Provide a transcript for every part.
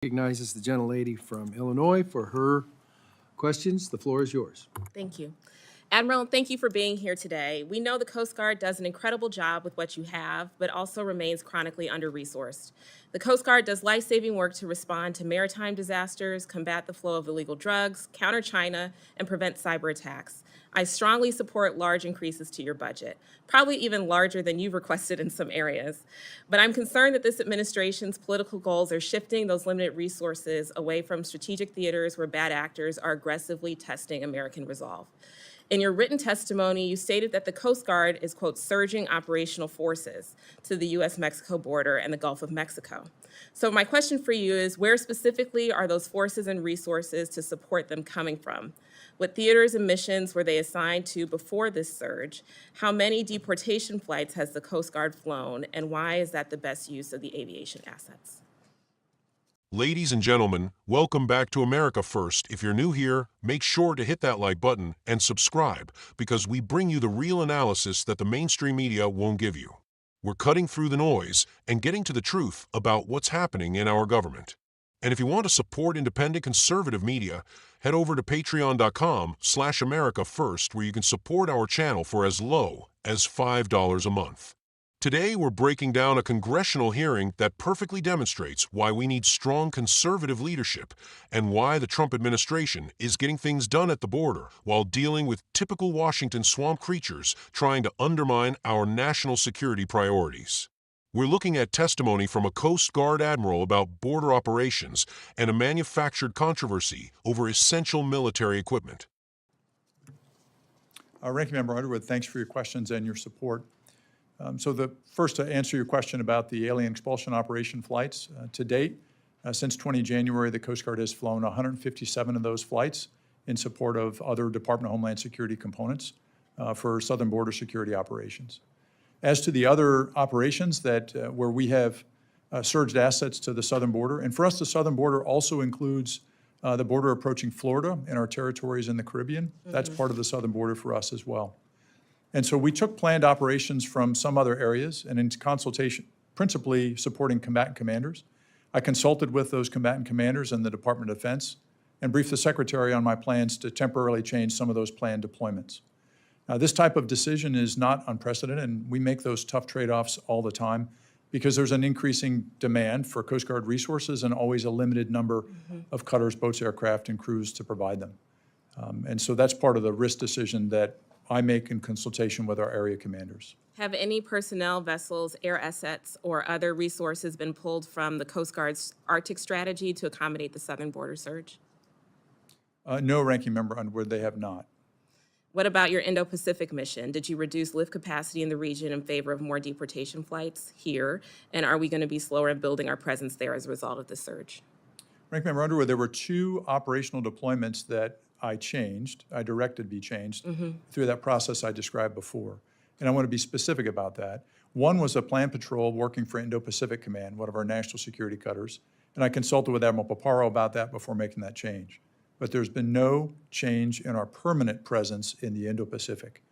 Recognizes the gentlelady from Illinois for her questions. The floor is yours. Thank you. Admiral, thank you for being here today. We know the Coast Guard does an incredible job with what you have, but also remains chronically under-resourced. The Coast Guard does life-saving work to respond to maritime disasters, combat the flow of illegal drugs, counter China, and prevent cyber attacks. I strongly support large increases to your budget, probably even larger than you've requested in some areas. But I'm concerned that this administration's political goals are shifting those limited resources away from strategic theaters where bad actors are aggressively testing American resolve. In your written testimony, you stated that the Coast Guard is, quote, surging operational forces to the U.S.-Mexico border and the Gulf of Mexico. So my question for you is, where specifically are those forces and resources to support them coming from? What theaters and missions were they assigned to before this surge? How many deportation flights has the Coast Guard flown? And why is that the best use of the aviation assets? Ladies and gentlemen, welcome back to America First. If you're new here, make sure to hit that like button and subscribe, because we bring you the real analysis that the mainstream media won't give you. We're cutting through the noise and getting to the truth about what's happening in our government. And if you want to support independent conservative media, head over to patreon.com/AmericaFirst, where you can support our channel for as low as $5 a month. Today, we're breaking down a congressional hearing that perfectly demonstrates why we need strong conservative leadership and why the Trump administration is getting things done at the border while dealing with typical Washington swamp creatures trying to undermine our national security priorities. We're looking at testimony from a Coast Guard Admiral about border operations and a manufactured controversy over essential military equipment. Ranking Member Underwood, thanks for your questions and your support. First, to answer your question about the alien expulsion operation flights, to date, since 20 January, the Coast Guard has flown 157 of those flights in support of other Department of Homeland Security components for southern border security operations. As to the other operations where we have surged assets to the southern border, and for us, the southern border also includes the border approaching Florida and our territories in the Caribbean. Mm-hmm. That's part of the southern border for us as well. And so we took planned operations from some other areas and into consultation, principally supporting combatant commanders. I consulted with those combatant commanders and the Department of Defense and briefed the Secretary on my plans to temporarily change some of those planned deployments. Now, this type of decision is not unprecedented, and we make those tough trade-offs all the time because there's an increasing demand for Coast Guard resources and always a limited number of cutters, boats, aircraft, and crews to provide them. And so that's part of the risk decision that I make in consultation with our area commanders. Have any personnel, vessels, air assets, or other resources been pulled from the Coast Guard's Arctic strategy to accommodate the southern border surge? No, Ranking Member Underwood, they have not. What about your Indo-Pacific mission? Did you reduce lift capacity in the region in favor of more deportation flights here? And are we going to be slower in building our presence there as a result of the surge? Ranking Member Underwood, there were 2 operational deployments that I directed be changed through that process I described before. And I want to be specific about that. One was a planned patrol working for Indo-Pacific Command, one of our national security cutters. And I consulted with Admiral Paparo about that before making that change. But there's been no change in our permanent presence in the Indo-Pacific.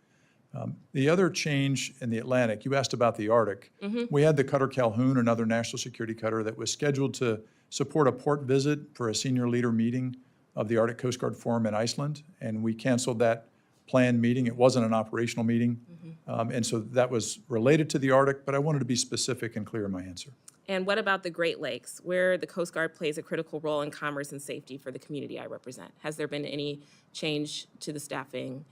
The other change in the Atlantic, you asked about the Arctic. We had the cutter Calhoun, another national security cutter that was scheduled to support a port visit for a senior leader meeting of the Arctic Coast Guard Forum in Iceland, and we canceled that planned meeting. It wasn't an operational meeting, and so that was related to the Arctic, but I wanted to be specific and clear in my answer. And what about the Great Lakes, where the Coast Guard plays a critical role in commerce and safety for the community I represent? Has there been any change to the staffing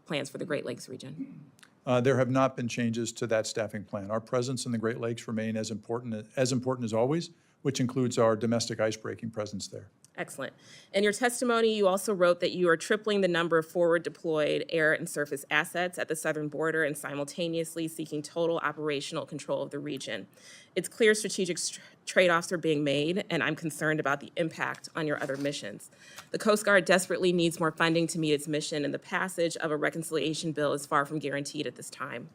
plans for the Great Lakes region? There have not been changes to that staffing plan. Our presence in the Great Lakes remain as important as always, which includes our domestic icebreaking presence there. Excellent. In your testimony, you also wrote that you are tripling the number of forward deployed air and surface assets at the southern border and simultaneously seeking total operational control of the region. It's clear strategic trade-offs are being made, and I'm concerned about the impact on your other missions. The Coast Guard desperately needs more funding to meet its mission, and the passage of a reconciliation bill is far from guaranteed at this time.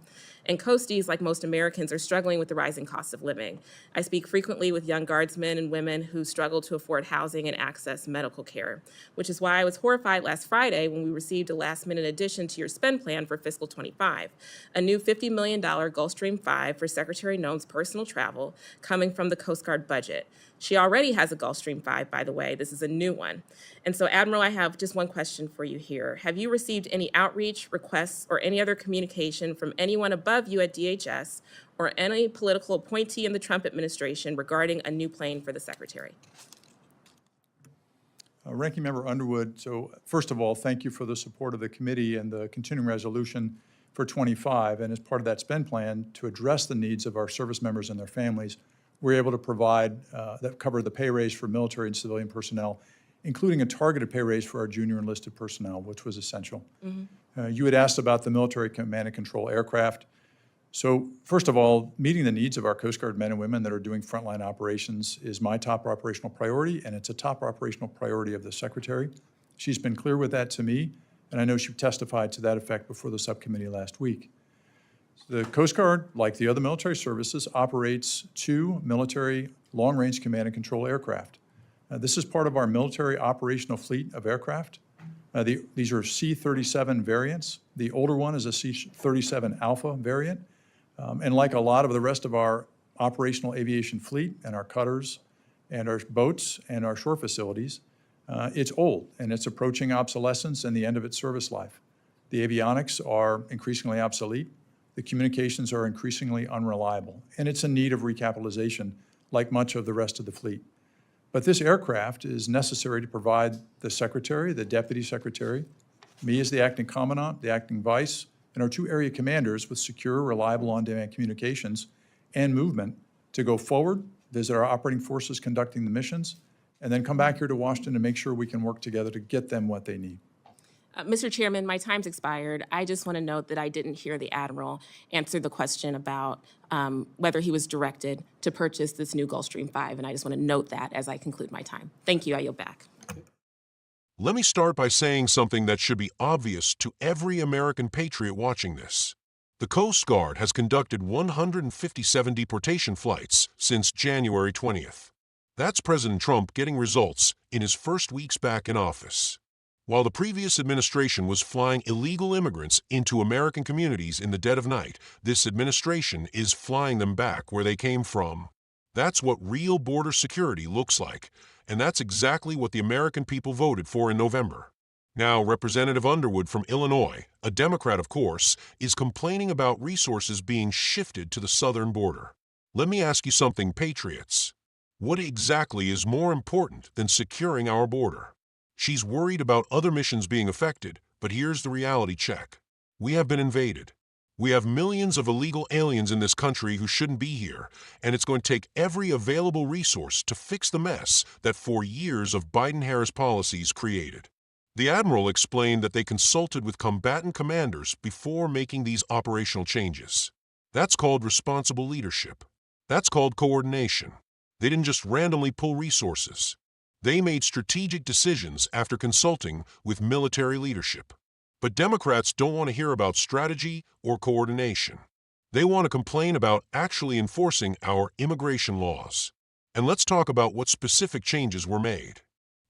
And Coasties, like most Americans, are struggling with the rising cost of living. I speak frequently with young guardsmen and women who struggle to afford housing and access medical care, which is why I was horrified last Friday when we received a last-minute addition to your spend plan for fiscal 25, a new $50 million Gulfstream 5 for Secretary Noem's personal travel coming from the Coast Coast Guard budget. She already has a Gulfstream 5, by the way. This is a new one. And so, Admiral, I have just one question for you here. Have you received any outreach, requests, or any other communication from anyone above you at DHS or any political appointee in the Trump administration regarding a new plane for the Secretary? Ranking Member Underwood, so first of all, thank you for the support of the committee and the continuing resolution for 25. And as part of that spend plan to address the needs of our service members and their families, we're able to provide that cover the pay raise for military and civilian personnel, including a targeted pay raise for our junior enlisted personnel, which was essential. You had asked about the military command and control aircraft. So first of all, meeting the needs of our Coast Guard men and women that are doing frontline operations is my top operational priority, and it's a top operational priority of the Secretary. She's been clear with that to me, and I know she testified to that effect before the subcommittee last week. The Coast Guard, like the other military services, operates 2 military long-range command and control aircraft. This is part of our military operational fleet of aircraft. These are C-37 variants. The older one is a C-37 Alpha variant. And like a lot of the rest of our operational aviation fleet and our cutters and our boats and our shore facilities, it's old and it's approaching obsolescence and the end of its service life. The avionics are increasingly obsolete. The communications are increasingly unreliable, and it's in need of recapitalization like much of the rest of the fleet. But this aircraft is necessary to provide the Secretary, the Deputy Secretary, me as the Acting Commandant, the Acting Vice, and our 2 area commanders with secure, reliable, on-demand communications and movement to go forward, visit our operating forces conducting the missions, and then come back here to Washington to make sure we can work together to get them what they need. Mr. Chairman, my time's expired. I just want to note that I didn't hear the Admiral answer the question about whether he was directed to purchase this new Gulfstream 5, and I just want to note that as I conclude my time. Thank you. I yield back. Let me start by saying something that should be obvious to every American patriot watching this. The Coast Guard has conducted 157 deportation flights since January 20th. That's President Trump getting results in his first weeks back in office. While the previous administration was flying illegal immigrants into American communities in the dead of night, this administration is flying them back where they came from. That's what real border security looks like, and that's exactly what the American people voted for in November. Now, Representative Underwood from Illinois, a Democrat of course, is complaining about resources being shifted to the southern border. Let me ask you something, patriots. What exactly is more important than securing our border? She's worried about other missions being affected, but here's the reality check. We have been invaded. We have millions of illegal aliens in this country who shouldn't be here, and it's going to take every available resource to fix the mess that 4 years of Biden-Harris policies created. The Admiral explained that they consulted with combatant commanders before making these operational changes. That's called responsible leadership. That's called coordination. They didn't just randomly pull resources. They made strategic decisions after consulting with military leadership. But Democrats don't want to hear about strategy or coordination. They want to complain about actually enforcing our immigration laws. And let's talk about what specific changes were made.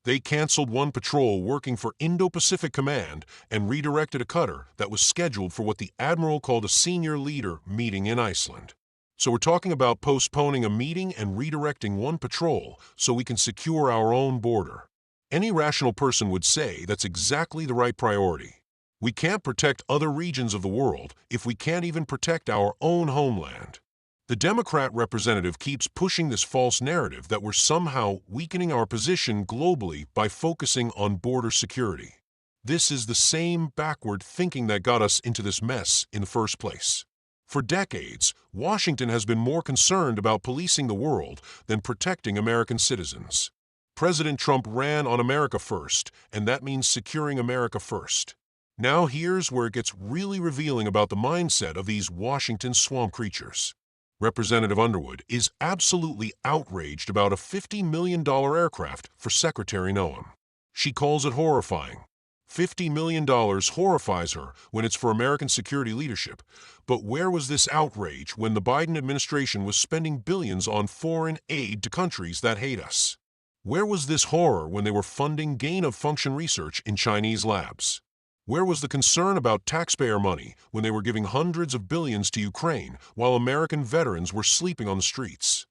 They canceled one patrol working for Indo-Pacific Command and redirected a cutter that was scheduled for what the Admiral called a senior leader meeting in Iceland. So we're talking about postponing a meeting and redirecting one patrol so we can secure our own border. Any rational person would say that's exactly the right priority. We can't protect other regions of the world if we can't even protect our own homeland. The Democrat representative keeps pushing this false narrative that we're somehow weakening our position globally by focusing on border security. This is the same backward thinking that got us into this mess in the first place. For decades, Washington has been more concerned about policing the world than protecting American citizens. President Trump ran on America first, and that means securing America first. Now here's where it gets really revealing about the mindset of these Washington swamp creatures. Representative Underwood is absolutely outraged about a $50 million aircraft for Secretary Noem. She calls it horrifying. $50 million horrifies her when it's for American security leadership. But where was this outrage when the Biden administration was spending billions on foreign aid to countries that hate us? Where was this horror when they were funding gain-of-function research in Chinese labs? Where was the concern about taxpayer money when they were giving hundreds of billions to Ukraine while American veterans were sleeping on the streets?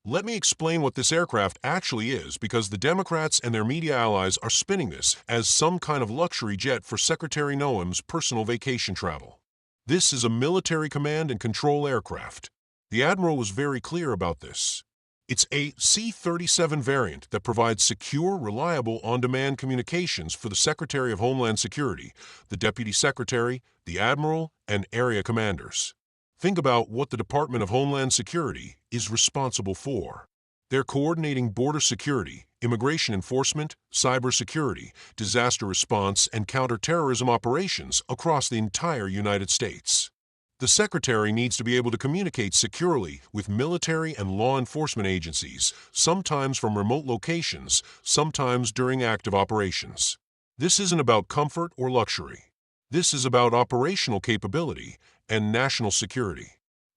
Let me explain what this aircraft actually is, because the Democrats and their media allies are spinning this as some kind of luxury jet for Secretary Noem's personal vacation travel. This is a military command and control aircraft. The Admiral was very clear about this. It's a C-37 variant that provides secure, reliable, on-demand communications for the Secretary of Homeland Security, the Deputy Secretary, the Admiral, and area commanders. Think about what the Department of Homeland Security is responsible for. They're coordinating border security, immigration enforcement, cybersecurity, disaster response, and counterterrorism operations across the entire United States. The Secretary needs to be able to communicate securely with military and law enforcement agencies, sometimes from remote locations, sometimes during active operations. This isn't about comfort or luxury. This is about operational capability and national security.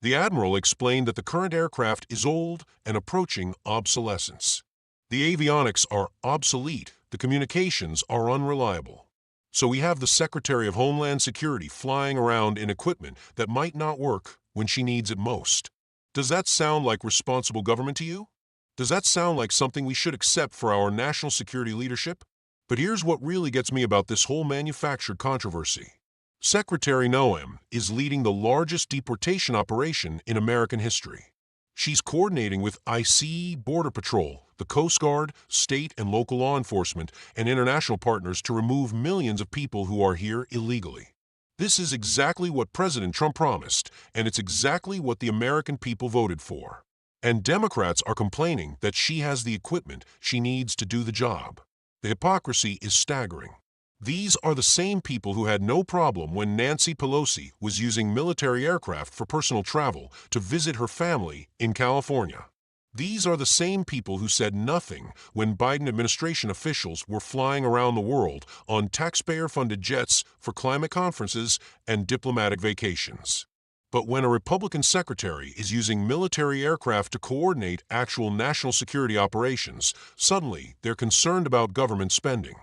The Admiral explained that the current aircraft is old and approaching obsolescence. The avionics are obsolete, the communications are unreliable. So we have the Secretary of Homeland Security flying around in equipment that might not work when she needs it most. Does that sound like responsible government to you? Does that sound like something we should accept for our national security leadership? But here's what really gets me about this whole manufactured controversy. Secretary Noem is leading the largest deportation operation in American history. She's coordinating with ICE, Border Patrol, the Coast Guard, state and local law enforcement, and international partners to remove millions of people who are here illegally. This is exactly what President Trump promised, and it's exactly what the American people voted for. And Democrats are complaining that she has the equipment she needs to do the job. The hypocrisy is staggering. These are the same people who had no problem when Nancy Pelosi was using military aircraft for personal travel to visit her family in California. These are the same people who said nothing when Biden administration officials were flying around the world on taxpayer-funded jets for climate conferences and diplomatic vacations. But when a Republican secretary is using military aircraft to coordinate actual national security operations, suddenly they're concerned about government spending.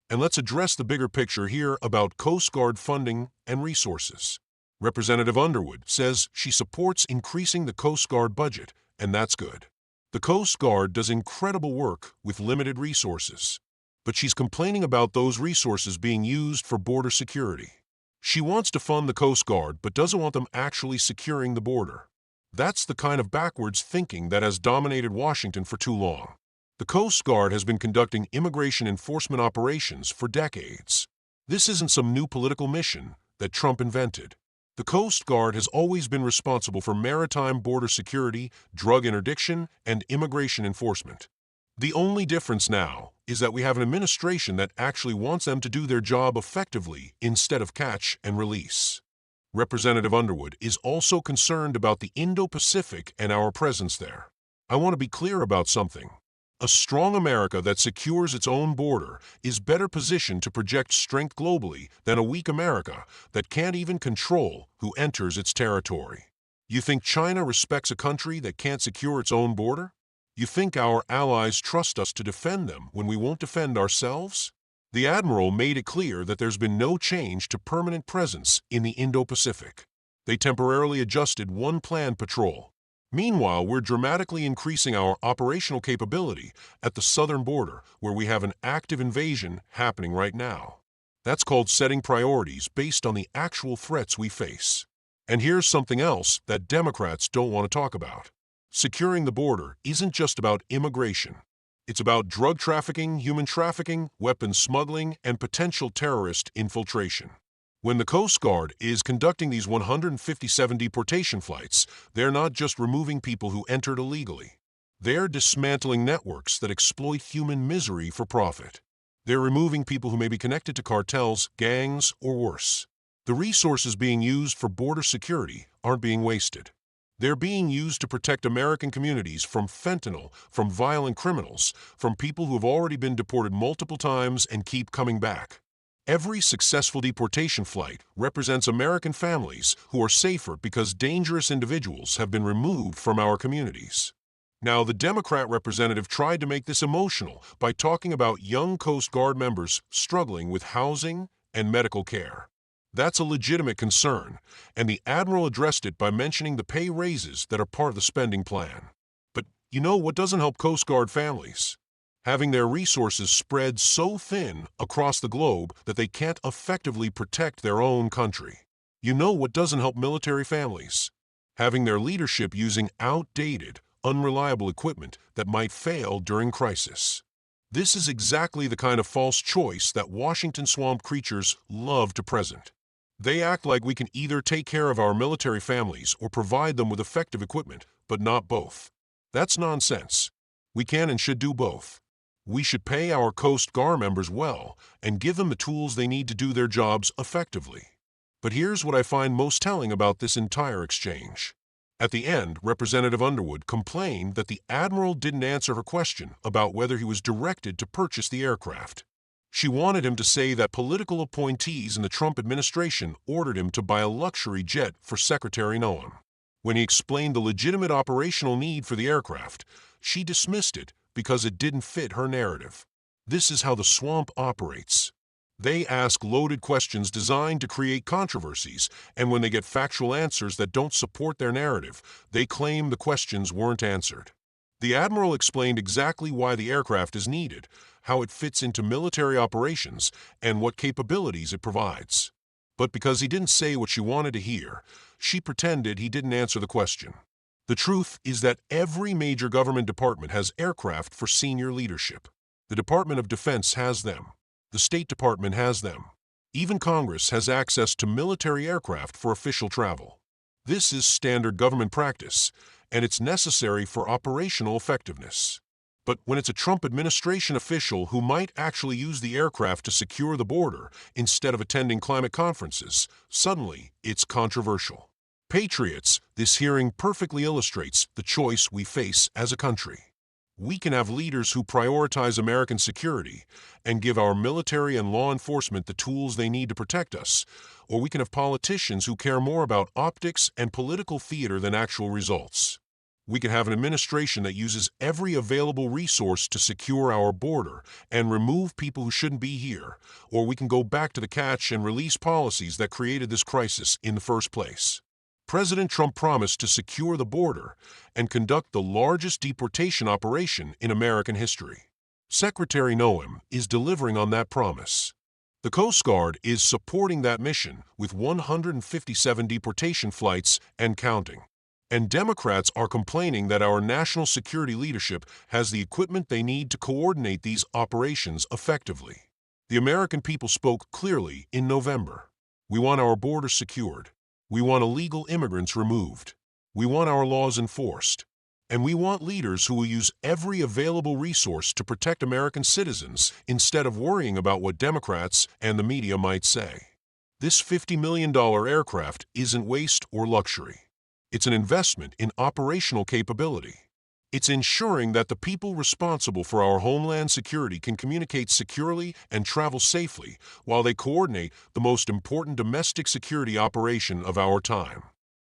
And let's address the bigger picture here about Coast Guard funding and resources. Representative Underwood says she supports increasing the Coast Guard budget, and that's good. The Coast Guard does incredible work with limited resources, but she's complaining about those resources being used for border security. She wants to fund the Coast Guard but doesn't want them actually securing the border. That's the kind of backwards thinking that has dominated Washington for too long. The Coast Guard has been conducting immigration enforcement operations for decades. This isn't some new political mission that Trump invented. The Coast Guard has always been responsible for maritime border security, drug interdiction, and immigration enforcement. The only difference now is that we have an administration that actually wants them to do their job effectively instead of catch and release. Representative Underwood is also concerned about the Indo-Pacific and our presence there. I want to be clear about something. A strong America that secures its own border is better positioned to project strength globally than a weak America that can't even control who enters its territory. You think China respects a country that can't secure its own border? You think our allies trust us to defend them when we won't defend ourselves? The Admiral made it clear that there's been no change to permanent presence in the Indo-Pacific. They temporarily adjusted one planned patrol. Meanwhile, we're dramatically increasing our operational capability at the southern border, where we have an active invasion happening right now. That's called setting priorities based on the actual threats we face. And here's something else that Democrats don't want to talk about. Securing the border isn't just about immigration. It's about drug trafficking, human trafficking, weapons smuggling, and potential terrorist infiltration. When the Coast Guard is conducting these 157 deportation flights, they're not just removing people who entered illegally. They're dismantling networks that exploit human misery for profit. They're removing people who may be connected to cartels, gangs, or worse. The resources being used for border security aren't being wasted. They're being used to protect American communities from fentanyl, from violent criminals, from people who have already been deported multiple times and keep coming back. Every successful deportation flight represents American families who are safer because dangerous individuals have been removed from our communities. Now, the Democrat representative tried to make this emotional by talking about young Coast Guard members struggling with housing and medical care. That's a legitimate concern, and the Admiral addressed it by mentioning the pay raises that are part of the spending plan. But You know what doesn't help Coast Guard families? Having their resources spread so thin across the globe that they can't effectively protect their own country. You know what doesn't help military families? Having their leadership using outdated, unreliable equipment that might fail during crisis. This is exactly the kind of false choice that Washington swamp creatures love to present. They act like we can either take care of our military families or provide them with effective equipment, but not both. That's nonsense. We can and should do both. We should pay our Coast Guard members well and give them the tools they need to do their jobs effectively. But here's what I find most telling about this entire exchange. At the end, Representative Underwood complained that the Admiral didn't answer her question about whether he was directed to purchase the aircraft. She wanted him to say that political appointees in the Trump administration ordered him to buy a luxury jet for Secretary Noem. When he explained the legitimate operational need for the aircraft, she dismissed it because it didn't fit her narrative. This is how the swamp operates. They ask loaded questions designed to create controversies, and when they get factual answers that don't support their narrative, they claim the questions weren't answered. The Admiral explained exactly why the aircraft is needed, how it fits into military operations, and what capabilities it provides. But because he didn't say what she wanted to hear, she pretended he didn't answer the question. The truth is that every major government department has aircraft for senior leadership. The Department of Defense has them. The State Department has them. Even Congress has access to military aircraft for official travel. This is standard government practice, and it's necessary for operational effectiveness. But when it's a Trump administration official who might actually use the aircraft to secure the border instead of attending climate conferences, suddenly it's controversial. Patriots, this hearing perfectly illustrates the choice we face as a country. We can have leaders who prioritize American security and give our military and law enforcement the tools they need to protect us, or we can have politicians who care more about optics and political theater than actual results. We can have an administration that uses every available resource to secure our border and remove people who shouldn't be here, or we can go back to the catch and release policies that created this crisis in the first place. President Trump promised to secure the border and conduct the largest deportation operation in American history. Secretary Noem is delivering on that promise. The Coast Guard is supporting that mission with 157 deportation flights and counting. And Democrats are complaining that our national security leadership has the equipment they need to coordinate these operations effectively. The American people spoke clearly in November. We want our border secured. We want illegal immigrants removed. We want our laws enforced. And we want leaders who will use every available resource to protect American citizens instead of worrying about what Democrats and the media might say. This $50 million aircraft isn't waste or luxury. It's an investment in operational capability. It's ensuring that the people responsible for our homeland security can communicate securely and travel safely while they coordinate the most important domestic security operation of our time.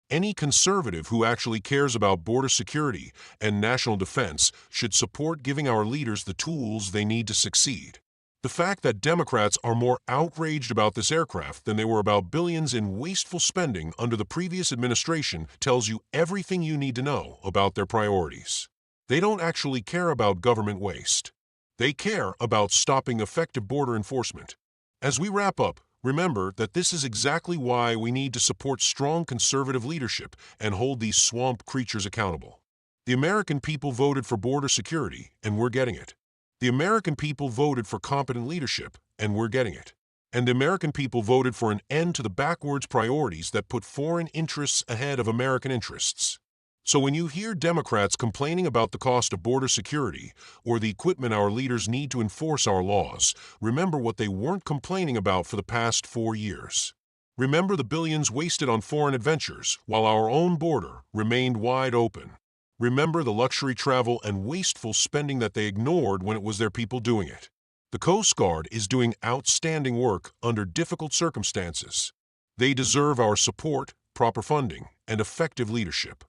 Any conservative who actually cares about border security and national defense should support giving our leaders the tools they need to succeed. The fact that Democrats are more outraged about this aircraft than they were about billions in wasteful spending under the previous administration tells you everything you need to know about their priorities. They don't actually care about government waste. They care about stopping effective border enforcement. As we wrap up, remember that this is exactly why we need to support strong conservative leadership and hold these swamp creatures accountable. The American people voted for border security, and we're getting it. The American people voted for competent leadership, and we're getting it. And the American people voted for an end to the backwards priorities that put foreign interests ahead of American interests. So when you hear Democrats complaining about the cost of border security or the equipment our leaders need to enforce our laws, remember what they weren't complaining about for the past 4 years. Remember the billions wasted on foreign adventures while our own border remained wide open. Remember the luxury travel and wasteful spending that they ignored when it was their people doing it. The Coast Guard is doing outstanding work under difficult circumstances. They deserve our support, proper funding, and effective leadership.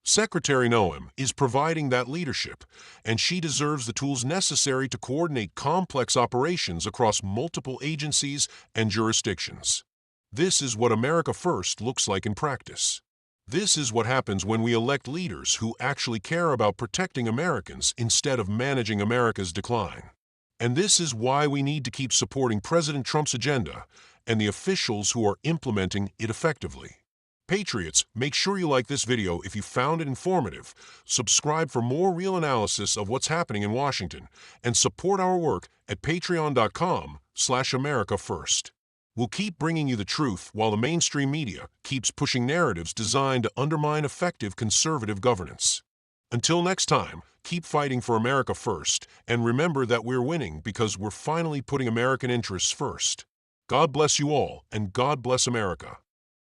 Secretary Noem is providing that leadership, and she deserves the tools necessary to coordinate complex operations across multiple agencies and jurisdictions. This is what America First looks like in practice. This is what happens when we elect leaders who actually care about protecting Americans instead of managing America's decline. And this is why we need to keep supporting President Trump's agenda and the officials who are implementing it effectively. Patriots, make sure you like this video if you found it informative, subscribe for more real analysis of what's happening in Washington, and support our work at patreon.com/AmericaFirst. We'll keep bringing you the truth while the mainstream media keeps pushing narratives designed to undermine effective conservative governance. Until next time, keep fighting for America first, and remember that we're winning because we're finally putting American interests first. God bless you all, and God bless America.